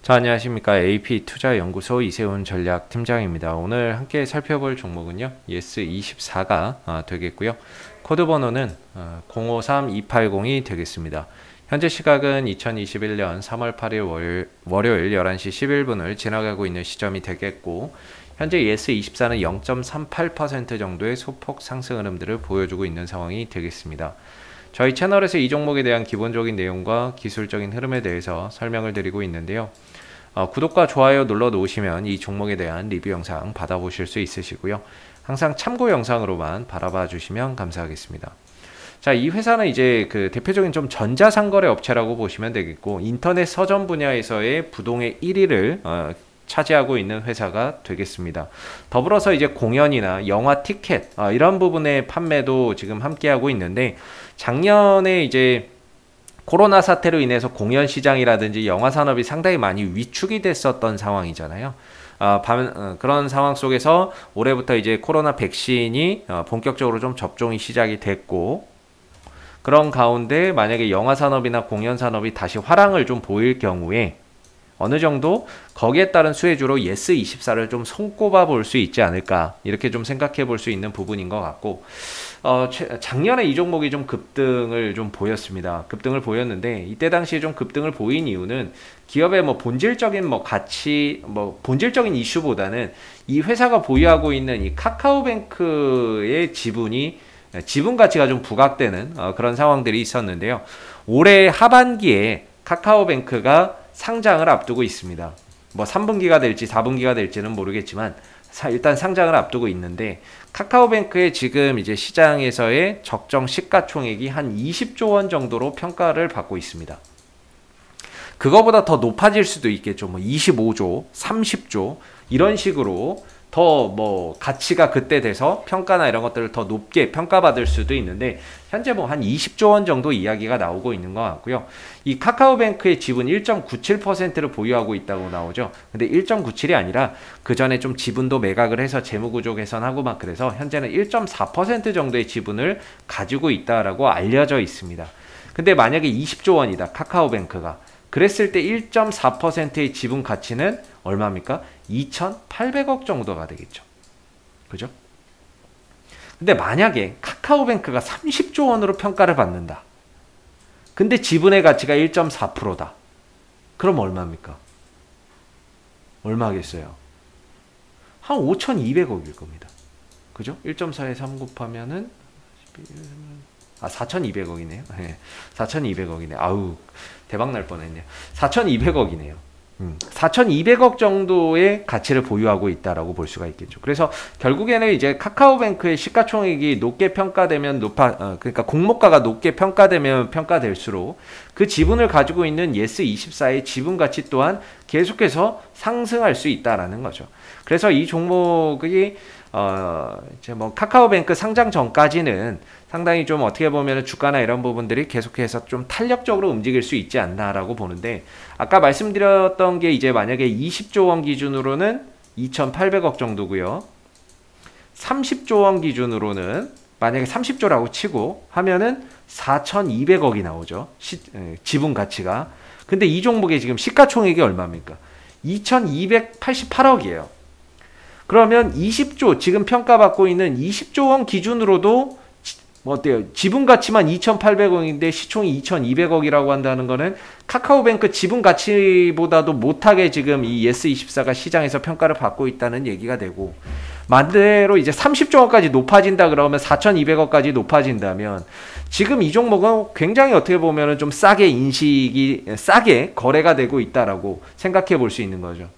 자, 안녕하십니까. AP투자연구소 이세훈 전략팀장입니다. 오늘 함께 살펴볼 종목은요, 예스24가 되겠고요. 코드 번호는 053280이 되겠습니다. 현재 시각은 2021년 3월 8일 월요일 11시 11분을 지나가고 있는 시점이 되겠고, 현재 예스24는 0.38% 정도의 소폭 상승 흐름들을 보여주고 있는 상황이 되겠습니다. 저희 채널에서 이 종목에 대한 기본적인 내용과 기술적인 흐름에 대해서 설명을 드리고 있는데요. 구독과 좋아요 눌러 놓으시면 이 종목에 대한 리뷰 영상 받아보실 수 있으시고요. 항상 참고 영상으로만 바라봐 주시면 감사하겠습니다. 자, 이 회사는 이제 그 대표적인 좀 전자상거래 업체라고 보시면 되겠고, 인터넷 서점 분야에서의 부동의 1위를 차지하고 있는 회사가 되겠습니다. 더불어서 이제 공연이나 영화 티켓 이런 부분의 판매도 지금 함께하고 있는데, 작년에 이제 코로나 사태로 인해서 공연 시장이라든지 영화 산업이 상당히 많이 위축이 됐었던 상황이잖아요. 그런 상황 속에서 올해부터 이제 코로나 백신이 본격적으로 좀 접종이 시작이 됐고, 그런 가운데 만약에 영화 산업이나 공연 산업이 다시 화랑을 좀 보일 경우에 어느 정도 거기에 따른 수혜주로 예스24를 좀 손꼽아 볼 수 있지 않을까, 이렇게 좀 생각해 볼 수 있는 부분인 것 같고, 작년에 이 종목이 좀 급등을 좀 보였습니다. 급등을 보였는데, 이때 당시에 좀 급등을 보인 이유는 기업의 뭐 본질적인 뭐 가치, 뭐 본질적인 이슈보다는 이 회사가 보유하고 있는 이 카카오뱅크의 지분 가치가 좀 부각되는 그런 상황들이 있었는데요. 올해 하반기에 카카오뱅크가 상장을 앞두고 있습니다. 뭐 3분기가 될지 4분기가 될지는 모르겠지만 일단 상장을 앞두고 있는데, 카카오뱅크의 지금 이제 시장에서의 적정 시가총액이 한 20조 원 정도로 평가를 받고 있습니다. 그거보다 더 높아질 수도 있겠죠. 뭐 25조, 30조 이런 식으로 더 뭐 가치가 그때 돼서 평가나 이런 것들을 더 높게 평가받을 수도 있는데, 현재 뭐 한 20조 원 정도 이야기가 나오고 있는 것 같고요. 이 카카오뱅크의 지분 1.97%를 보유하고 있다고 나오죠. 근데 1.97이 아니라 그 전에 좀 지분도 매각을 해서 재무구조 개선하고 막 그래서 현재는 1.4% 정도의 지분을 가지고 있다라고 알려져 있습니다. 근데 만약에 20조 원이다, 카카오뱅크가. 그랬을 때 1.4%의 지분 가치는 얼마입니까? 2,800억 정도가 되겠죠. 그죠? 근데 만약에 카카오뱅크가 30조 원으로 평가를 받는다. 근데 지분의 가치가 1.4%다. 그럼 얼마입니까? 얼마겠어요? 한 5,200억일 겁니다. 그죠? 1.4에 3 곱하면은 4,200억이네요. 네, 4,200억이네. 아우, 대박 날 뻔했네요. 4,200억이네요. 4,200억 정도의 가치를 보유하고 있다라고 볼 수가 있겠죠. 그래서 결국에는 이제 카카오뱅크의 시가총액이 높게 평가되면 그러니까 공모가가 높게 평가되면 평가될수록 그 지분을 가지고 있는 예스24의 지분 가치 또한 계속해서 상승할 수 있다라는 거죠. 그래서 이 종목이 이제 뭐 카카오뱅크 상장 전까지는 상당히 좀 어떻게 보면 주가나 이런 부분들이 계속해서 좀 탄력적으로 움직일 수 있지 않나라고 보는데, 아까 말씀드렸던 게 이제 만약에 20조 원 기준으로는 2,800억 정도고요. 30조 원 기준으로는 만약에 30조라고 치고 하면은 4,200억이 나오죠. 지분 가치가. 근데 이 종목의 지금 시가총액이 얼마입니까? 2,288억이에요. 그러면 20조, 지금 평가받고 있는 20조 원 기준으로도 뭐 어때요? 지분 가치만 2,800억인데 시총이 2,200억이라고 한다는 거는 카카오뱅크 지분 가치보다도 못하게 지금 이 예스24가 시장에서 평가를 받고 있다는 얘기가 되고, 반대로 이제 30조 원까지 높아진다 그러면 4,200억까지 높아진다면 지금 이 종목은 굉장히 어떻게 보면은 좀 싸게 거래가 되고 있다라고 생각해 볼 수 있는 거죠.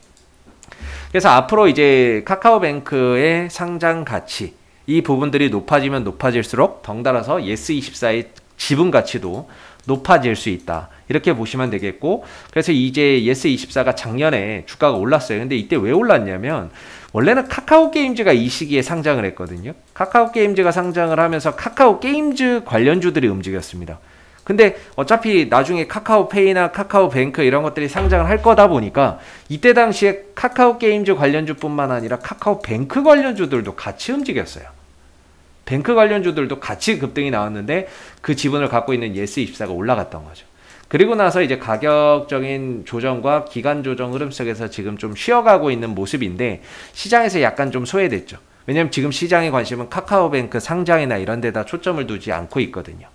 그래서 앞으로 이제 카카오뱅크의 상장 가치, 이 부분들이 높아지면 높아질수록 덩달아서 예스24의 지분 가치도 높아질 수 있다, 이렇게 보시면 되겠고, 그래서 이제 예스24가 작년에 주가가 올랐어요. 근데 이때 왜 올랐냐면, 원래는 카카오게임즈가 이 시기에 상장을 했거든요. 카카오게임즈가 상장을 하면서 카카오게임즈 관련주들이 움직였습니다. 근데 어차피 나중에 카카오페이나 카카오뱅크 이런 것들이 상장을 할 거다 보니까 이때 당시에 카카오게임즈 관련주뿐만 아니라 카카오뱅크 관련주들도 같이 움직였어요. 뱅크 관련주들도 같이 급등이 나왔는데 그 지분을 갖고 있는 예스24가 올라갔던 거죠. 그리고 나서 이제 가격적인 조정과 기간 조정 흐름 속에서 지금 좀 쉬어가고 있는 모습인데 시장에서 약간 좀 소외됐죠. 왜냐면 지금 시장의 관심은 카카오뱅크 상장이나 이런 데다 초점을 두지 않고 있거든요.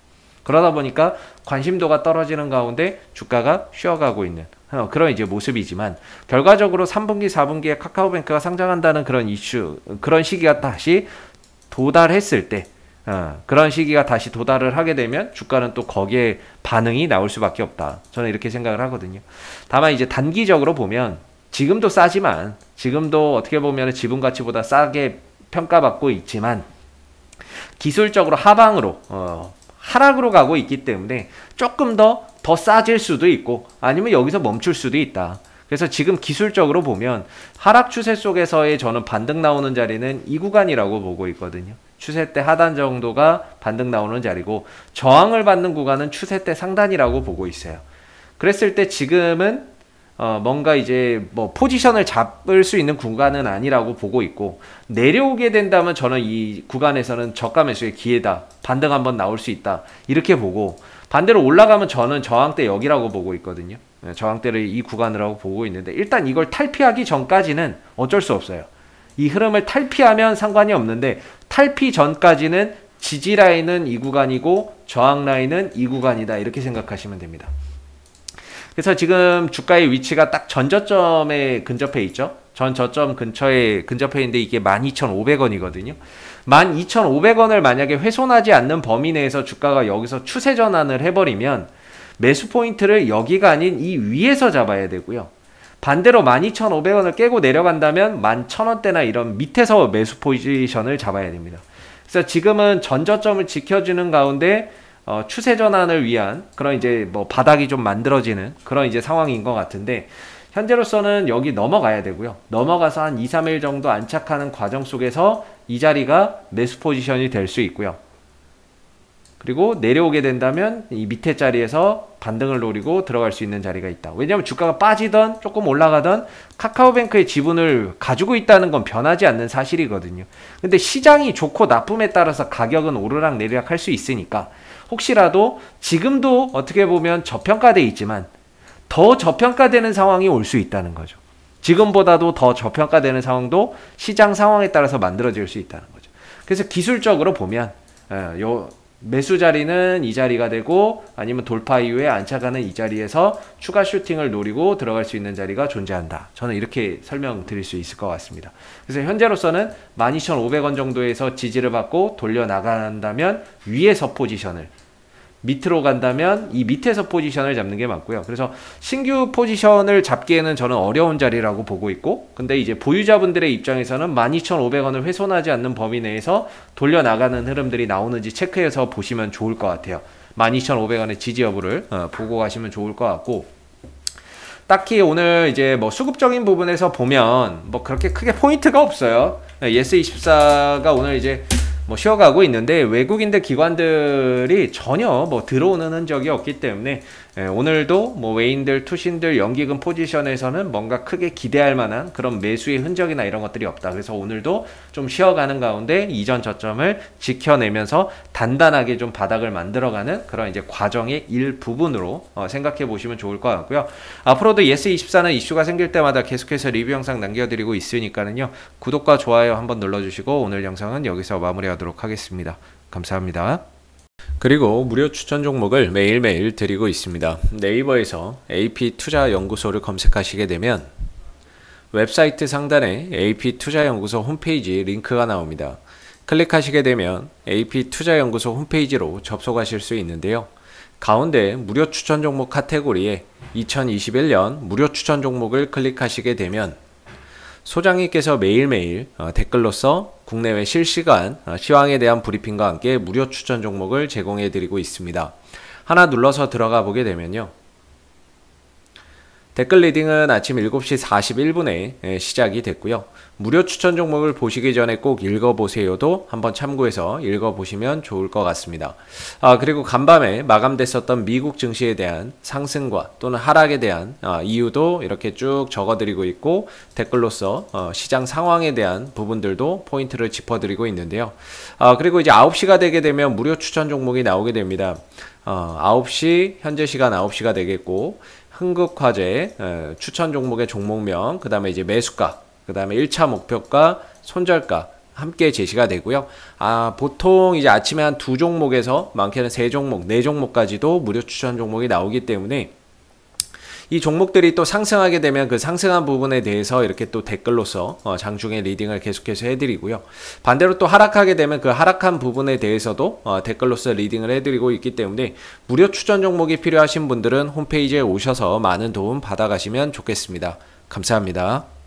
그러다 보니까 관심도가 떨어지는 가운데 주가가 쉬어가고 있는 그런 이제 모습이지만 결과적으로 3분기, 4분기에 카카오뱅크가 상장한다는 그런 이슈, 그런 시기가 다시 도달했을 때 그런 시기가 다시 도달을 하게 되면 주가는 또 거기에 반응이 나올 수밖에 없다. 저는 이렇게 생각을 하거든요. 다만 이제 단기적으로 보면 지금도 싸지만 지금도 어떻게 보면 지분 가치보다 싸게 평가받고 있지만 기술적으로 하방으로 하락으로 가고 있기 때문에 조금 더 싸질 수도 있고 아니면 여기서 멈출 수도 있다. 그래서 지금 기술적으로 보면 하락 추세 속에서의 저는 반등 나오는 자리는 이 구간이라고 보고 있거든요. 추세 때 하단 정도가 반등 나오는 자리고 저항을 받는 구간은 추세 때 상단이라고 보고 있어요. 그랬을 때 지금은 뭔가 이제 뭐 포지션을 잡을 수 있는 구간은 아니라고 보고 있고 내려오게 된다면 저는 이 구간에서는 저가 매수의 기회다. 반등 한번 나올 수 있다. 이렇게 보고 반대로 올라가면 저는 저항대 여기라고 보고 있거든요. 저항대를 이 구간이라고 보고 있는데 일단 이걸 탈피하기 전까지는 어쩔 수 없어요. 이 흐름을 탈피하면 상관이 없는데 탈피 전까지는 지지 라인은 이 구간이고 저항 라인은 이 구간이다. 이렇게 생각하시면 됩니다. 그래서 지금 주가의 위치가 딱 전저점에 근접해 있죠. 전 저점 근처에 있는데 이게 12,500원이거든요. 12,500원을 만약에 훼손하지 않는 범위 내에서 주가가 여기서 추세 전환을 해버리면 매수 포인트를 여기가 아닌 이 위에서 잡아야 되고요. 반대로 12,500원을 깨고 내려간다면 11,000원대나 이런 밑에서 매수 포지션을 잡아야 됩니다. 그래서 지금은 전저점을 지켜주는 가운데 추세 전환을 위한 그런 이제 뭐 바닥이 좀 만들어지는 그런 이제 상황인 것 같은데 현재로서는 여기 넘어가야 되고요. 넘어가서 한 2, 3일 정도 안착하는 과정 속에서 이 자리가 매수 포지션이 될 수 있고요. 그리고 내려오게 된다면 이 밑에 자리에서 반등을 노리고 들어갈 수 있는 자리가 있다. 왜냐하면 주가가 빠지던 조금 올라가던 카카오뱅크의 지분을 가지고 있다는 건 변하지 않는 사실이거든요. 근데 시장이 좋고 나쁨에 따라서 가격은 오르락 내리락 할 수 있으니까 혹시라도 지금도 어떻게 보면 저평가되어 있지만 더 저평가되는 상황이 올 수 있다는 거죠. 지금보다도 더 저평가되는 상황도 시장 상황에 따라서 만들어질 수 있다는 거죠. 그래서 기술적으로 보면 매수 자리는 이 자리가 되고 아니면 돌파 이후에 안착하는 이 자리에서 추가 슈팅을 노리고 들어갈 수 있는 자리가 존재한다. 저는 이렇게 설명드릴 수 있을 것 같습니다. 그래서 현재로서는 12,500원 정도에서 지지를 받고 돌려 나간다면 위에서 포지션을 밑으로 간다면 이 밑에서 포지션을 잡는 게 맞고요. 그래서 신규 포지션을 잡기에는 저는 어려운 자리라고 보고 있고 근데 이제 보유자분들의 입장에서는 12,500원을 훼손하지 않는 범위 내에서 돌려나가는 흐름들이 나오는지 체크해서 보시면 좋을 것 같아요. 12,500원의 지지 여부를 보고 가시면 좋을 것 같고 딱히 오늘 이제 뭐 수급적인 부분에서 보면 뭐 그렇게 크게 포인트가 없어요. 예스24가 오늘 이제 뭐 쉬어가고 있는데 외국인들 기관들이 전혀 뭐 들어오는 흔적이 없기 때문에 오늘도 뭐 외인들, 투신들, 연기금 포지션에서는 뭔가 크게 기대할 만한 그런 매수의 흔적이나 이런 것들이 없다. 그래서 오늘도 좀 쉬어가는 가운데 이전 저점을 지켜내면서 단단하게 좀 바닥을 만들어가는 그런 이제 과정의 일부분으로 생각해 보시면 좋을 것 같고요. 앞으로도 예스24는 이슈가 생길 때마다 계속해서 리뷰 영상 남겨드리고 있으니까는요. 구독과 좋아요 한번 눌러주시고 오늘 영상은 여기서 마무리하도록 하겠습니다. 감사합니다. 그리고 무료 추천 종목을 매일매일 드리고 있습니다. 네이버에서 AP투자연구소를 검색하시게 되면 웹사이트 상단에 AP투자연구소 홈페이지 링크가 나옵니다. 클릭하시게 되면 AP투자연구소 홈페이지로 접속하실 수 있는데요. 가운데 무료 추천 종목 카테고리에 2021년 무료 추천 종목을 클릭하시게 되면 소장님께서 매일매일 댓글로서 국내외 실시간 시황에 대한 브리핑과 함께 무료 추천 종목을 제공해 드리고 있습니다. 하나 눌러서 들어가 보게 되면요. 댓글 리딩은 아침 7시 41분에 시작이 됐고요. 무료 추천 종목을 보시기 전에 꼭 읽어보세요도 한번 참고해서 읽어보시면 좋을 것 같습니다. 그리고 간밤에 마감됐었던 미국 증시에 대한 상승과 또는 하락에 대한 이유도 이렇게 쭉 적어드리고 있고 댓글로서 시장 상황에 대한 부분들도 포인트를 짚어드리고 있는데요. 그리고 이제 9시가 되게 되면 무료 추천 종목이 나오게 됩니다. 9시 현재 시간 9시가 되겠고 흥국화재 추천 종목의 종목명, 그 다음에 이제 매수가, 그 다음에 1차 목표가, 손절가 함께 제시가 되고요. 보통 이제 아침에 한 2종목에서 많게는 3종목, 4종목까지도 무료 추천 종목이 나오기 때문에 이 종목들이 또 상승하게 되면 그 상승한 부분에 대해서 이렇게 또 댓글로서 장중에 리딩을 계속해서 해드리고요. 반대로 또 하락하게 되면 그 하락한 부분에 대해서도 댓글로서 리딩을 해드리고 있기 때문에 무료 추천 종목이 필요하신 분들은 홈페이지에 오셔서 많은 도움 받아가시면 좋겠습니다. 감사합니다.